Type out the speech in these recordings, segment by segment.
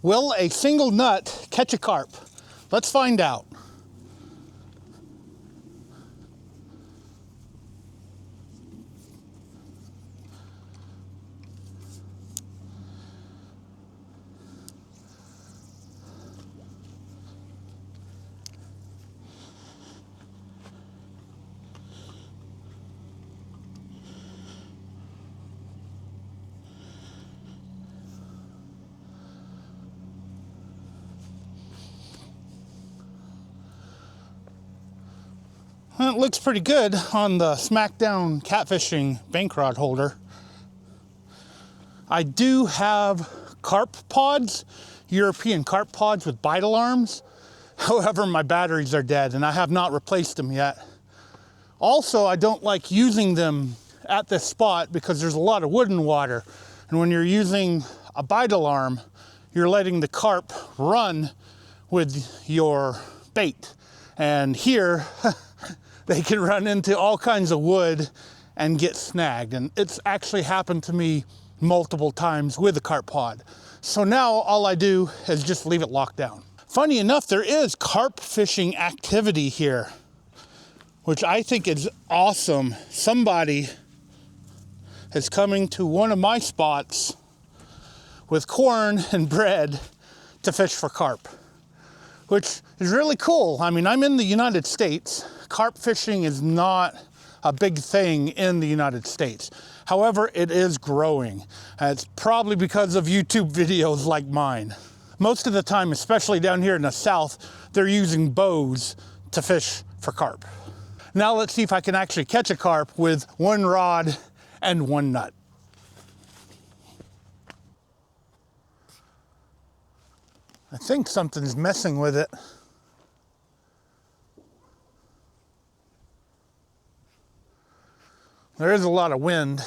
Will a single nut catch a carp? Let's find out. Well, it looks pretty good on the Smackdown catfishing bank rod holder. I do have carp pods, European carp pods with bite alarms. However, my batteries are dead and I have not replaced them yet. Also, I don't like using them at this spot because there's a lot of wood and water. And when you're using a bite alarm, you're letting the carp run with your bait. And here, they can run into all kinds of wood and get snagged. And it's actually happened to me multiple times with a carp pod. So now all I do is just leave it locked down. Funny enough, there is carp fishing activity here, which I think is awesome. Somebody is coming to one of my spots with corn and bread to fish for carp, which is really cool. I mean, I'm in the United States. Carp fishing is not a big thing in the United States. However, it is growing. It's probably because of YouTube videos like mine. Most of the time, especially down here in the South, they're using bows to fish for carp. Now let's see if I can actually catch a carp with one rod and one nut. I think something's messing with it. There is a lot of wind.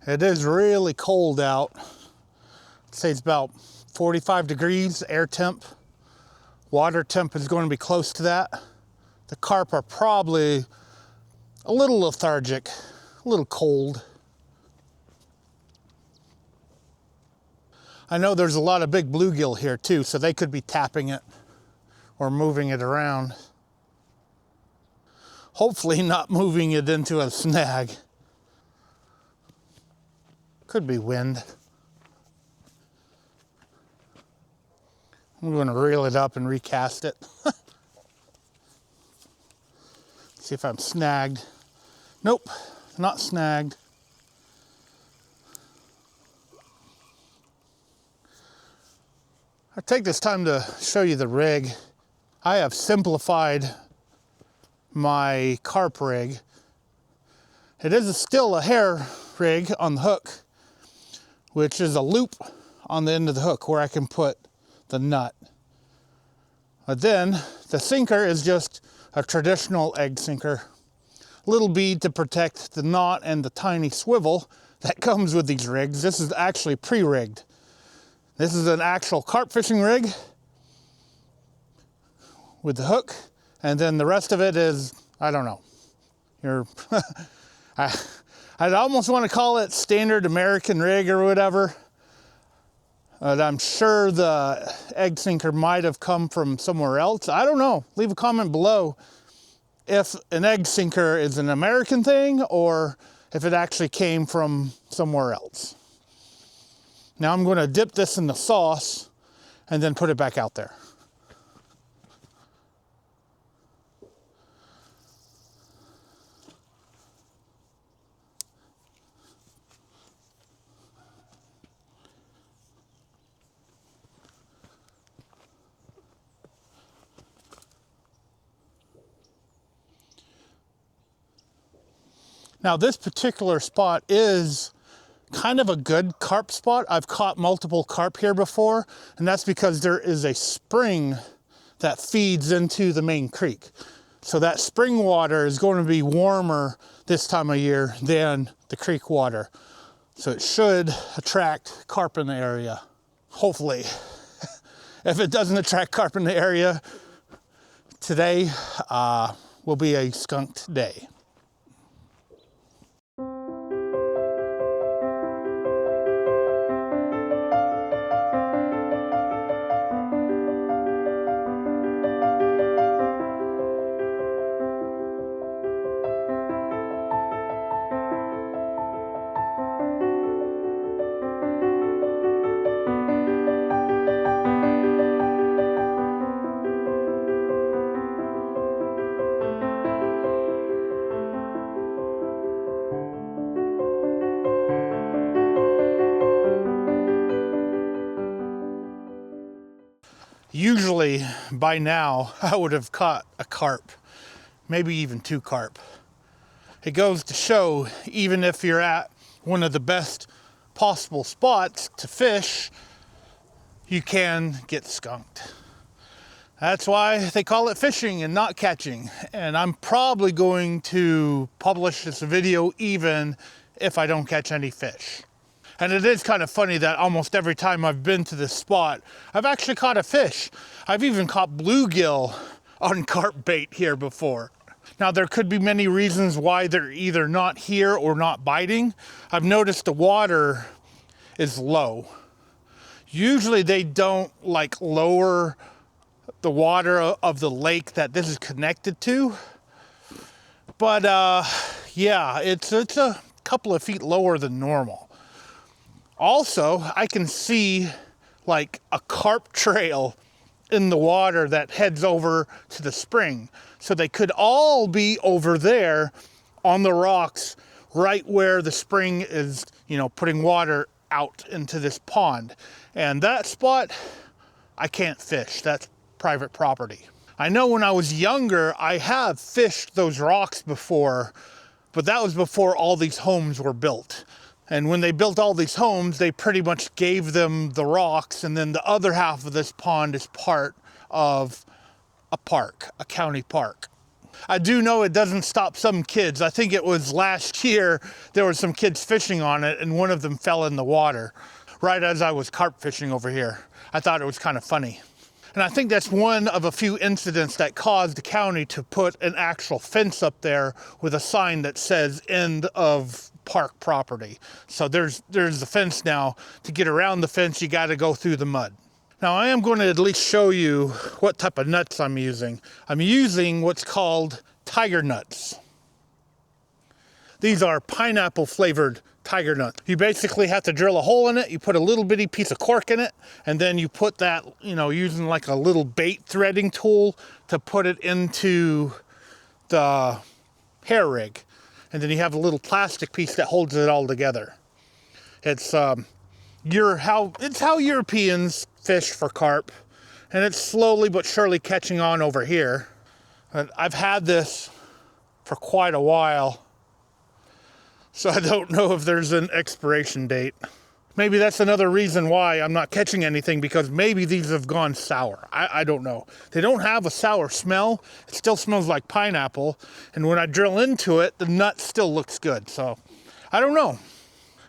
It is really cold out. I'd say it's about 45 degrees air temp. Water temp is going to be close to that. The carp are probably a little lethargic, a little cold. I know there's a lot of big bluegill here too, so they could be tapping it or moving it around. Hopefully not moving it into a snag. Could be wind. I'm going to reel it up and recast it. See if I'm snagged. Nope, not snagged. I'll take this time to show you the rig. I have simplified my carp rig. It is still a hair rig on the hook, which is a loop on the end of the hook where I can put the nut. But then the sinker is just a traditional egg sinker. Little bead to protect the knot and the tiny swivel that comes with these rigs. This is actually pre-rigged. This is an actual carp fishing rig with the hook, and then the rest of it is, I don't know. I'd almost want to call it standard American rig or whatever. But I'm sure the egg sinker might have come from somewhere else. I don't know. Leave a comment below if an egg sinker is an American thing or if it actually came from somewhere else. Now I'm going to dip this in the sauce and then put it back out there. Now this particular spot is kind of a good carp spot. I've caught multiple carp here before, and that's because there is a spring that feeds into the main creek. So that spring water is going to be warmer this time of year than the creek water. So it should attract carp in the area, hopefully. If it doesn't attract carp in the area, today will be a skunked day. Usually by now I would have caught a carp, maybe even 2 carp. It goes to show, even if you're at one of the best possible spots to fish, you can get skunked. That's why they call it fishing and not catching. And I'm probably going to publish this video even if I don't catch any fish. And it is kind of funny that almost every time I've been to this spot, I've actually caught a fish. I've even caught bluegill on carp bait here before. Now, there could be many reasons why they're either not here or not biting. I've noticed the water is low. Usually they don't like lower the water of the lake that this is connected to. But yeah, it's a couple of feet lower than normal. Also, I can see like a carp trail in the water that heads over to the spring. So they could all be over there on the rocks right where the spring is, you know, putting water out into this pond. And that spot, I can't fish. That's private property. I know when I was younger, I have fished those rocks before, but that was before all these homes were built. And when they built all these homes, they pretty much gave them the rocks, and then the other half of this pond is part of a park, a county park. I do know it doesn't stop some kids. I think it was last year, there were some kids fishing on it, and one of them fell in the water right as I was carp fishing over here. I thought it was kind of funny. And I think that's one of a few incidents that caused the county to put an actual fence up there with a sign that says end of park property. So there's the fence now. To get around the fence, you got to go through the mud. Now I am going to at least show you what type of nuts I'm using. I'm using what's called tiger nuts. These are pineapple flavored tiger nuts. You basically have to drill a hole in it, you put a little bitty piece of cork in it, and then you put that, you know, using like a little bait threading tool to put it into the hair rig. And then you have a little plastic piece that holds it all together. It's how Europeans fish for carp, and it's slowly but surely catching on over here. And I've had this for quite a while, so I don't know if there's an expiration date. Maybe that's another reason why I'm not catching anything, because maybe these have gone sour. I don't know. They don't have a sour smell. It still smells like pineapple. And when I drill into it, the nut still looks good. So I don't know.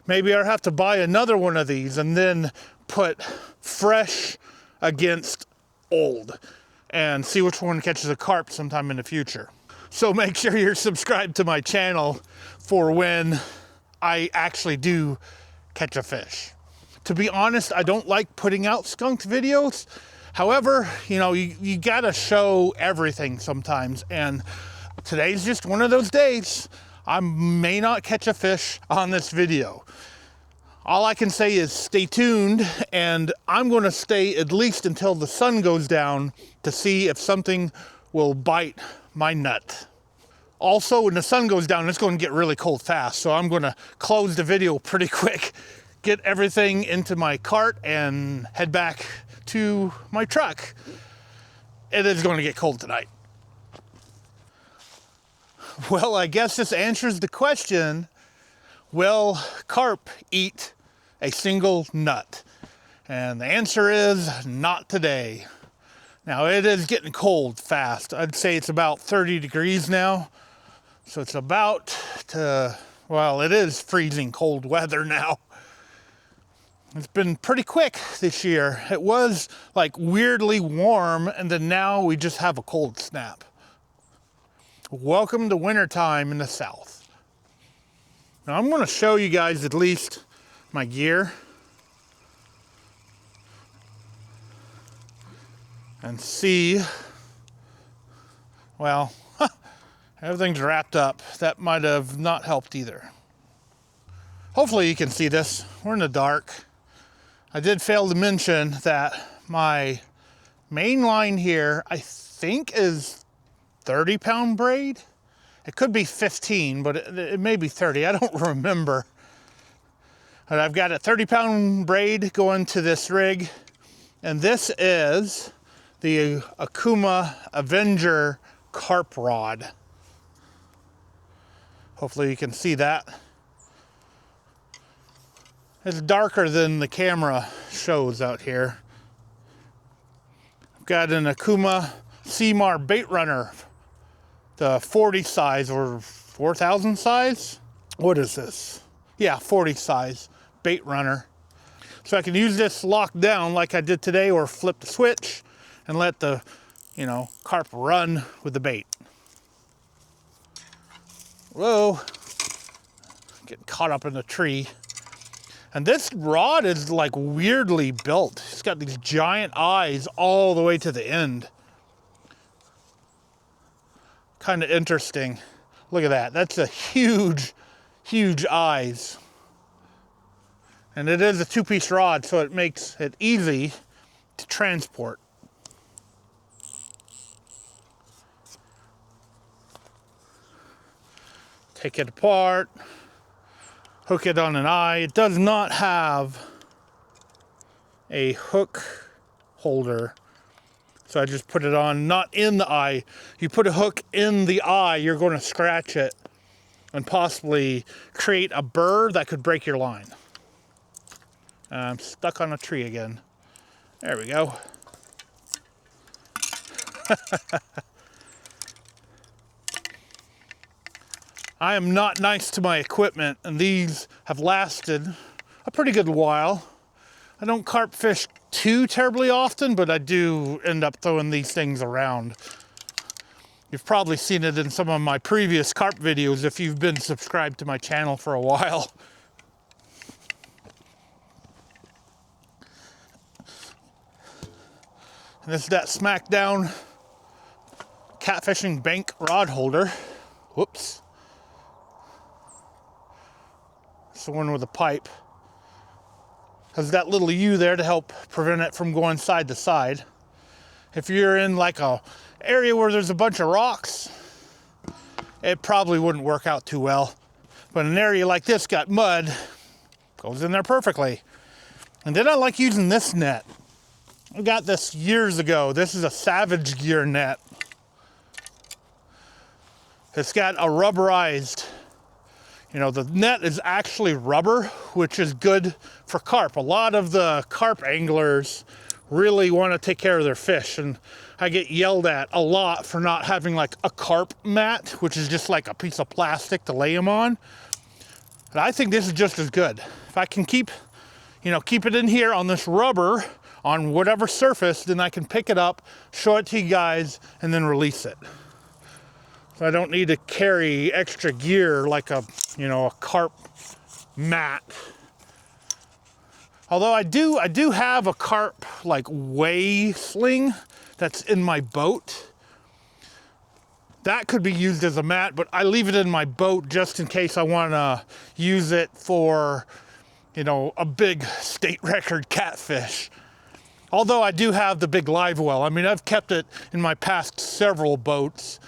Maybe I'll have to buy another one of these and then put fresh against old and see which one catches a carp sometime in the future. So make sure you're subscribed to my channel for when I actually do catch a fish. To be honest, I don't like putting out skunked videos. However, you know, you gotta show everything sometimes, and today's just one of those days. I may not catch a fish on this video. All I can say is stay tuned, and I'm gonna stay at least until the sun goes down to see if something will bite my nut. Also, when the sun goes down, it's going to get really cold fast, so I'm going to close the video pretty quick, get everything into my cart, and head back to my truck. It is going to get cold tonight. Well, I guess this answers the question, will carp eat a single nut? And the answer is not today. Now, it is getting cold fast. I'd say it's about 30 degrees now. So it's about to, well, it is freezing cold weather now. It's been pretty quick this year. It was like weirdly warm, and then now we just have a cold snap. Welcome to wintertime in the South. Now I'm going to show you guys at least my gear and see, well, everything's wrapped up. That might have not helped either. Hopefully you can see this. We're in the dark. I did fail to mention that my main line here, I think, is 30-pound braid. It could be 15, but it may be 30. I don't remember. But I've got a 30-pound braid going to this rig, and this is the Akuma Avenger carp rod. Hopefully you can see that. It's darker than the camera shows out here. I've got an Akuma Seamar bait runner, the 40 size or 4,000 size. What is this? Yeah, 40 size bait runner. So I can use this locked down like I did today, or flip the switch and let the, carp run with the bait. Whoa, getting caught up in the tree. And this rod is like weirdly built. It's got these giant eyes all the way to the end. Kind of interesting. Look at that. That's a huge, huge eyes. And it is a two-piece rod, so it makes it easy to transport. Take it apart, hook it on an eye. It does not have a hook holder, so I just put it on, not in the eye. You put a hook in the eye, you're going to scratch it and possibly create a burr that could break your line. I'm stuck on a tree again. There we go. I am not nice to my equipment, and these have lasted a pretty good while. I don't carp fish too terribly often, but I do end up throwing these things around. You've probably seen it in some of my previous carp videos if you've been subscribed to my channel for a while. And this is that Smackdown catfishing bank rod holder. Whoops. It's the one with a pipe. Has that little U there to help prevent it from going side to side. If you're in like a area where there's a bunch of rocks, it probably wouldn't work out too well. But an area like this got mud, goes in there perfectly. And then I like using this net. I got this years ago. This is a Savage Gear net. It's got a rubberized, the net is actually rubber, which is good for carp. A lot of the carp anglers really want to take care of their fish, and I get yelled at a lot for not having like a carp mat, which is just like a piece of plastic to lay them on. But I think this is just as good. If I can keep it in here on this rubber, on whatever surface, then I can pick it up, show it to you guys, and then release it. So I don't need to carry extra gear like a carp mat. Although I do have a carp like weigh sling that's in my boat. That could be used as a mat, but I leave it in my boat just in case I want to use it for, a big state record catfish. Although I do have the big live well. I mean, I've kept it in my past several boats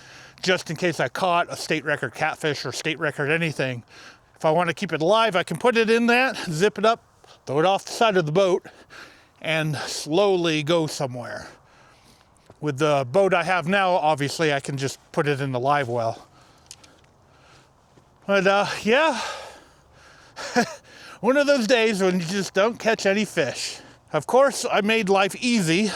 just in case I caught a state record catfish or state record anything. If I want to keep it alive, I can put it in that, zip it up, throw it off the side of the boat, and slowly go somewhere. With the boat I have now, obviously, I can just put it in the live well. But yeah, one of those days when you just don't catch any fish. Of course, I made life easy.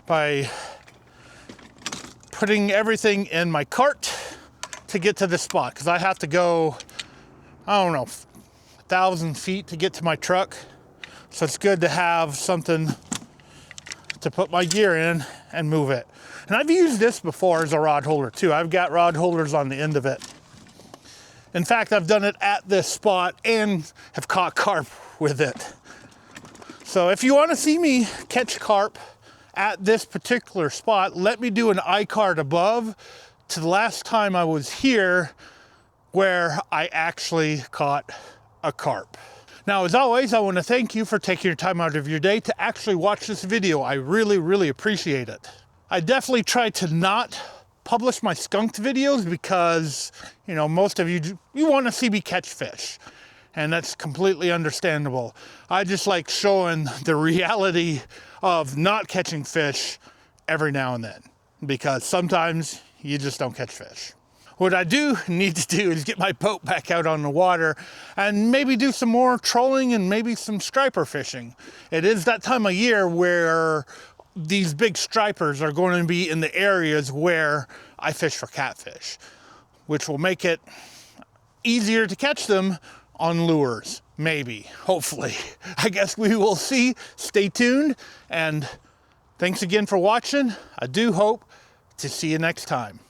By putting everything in my cart to get to this spot, because I have to go, 1,000 feet to get to my truck. So it's good to have something to put my gear in and move it. And I've used this before as a rod holder too. I've got rod holders on the end of it. In fact, I've done it at this spot and have caught carp with it. So if you want to see me catch carp at this particular spot, let me do an iCard above to the last time I was here where I actually caught a carp. Now, as always, I want to thank you for taking your time out of your day to actually watch this video. I really, really appreciate it. I definitely try to not publish my skunked videos because, most of you want to see me catch fish. and that's completely understandable. I just like showing the reality of not catching fish every now and then, because sometimes you just don't catch fish. What I do need to do is get my boat back out on the water and maybe do some more trolling and maybe some striper fishing. It is that time of year where these big stripers are going to be in the areas where I fish for catfish, which will make it easier to catch them on lures, maybe, hopefully. I guess we will see. Stay tuned, and thanks again for watching. I do hope to see you next time.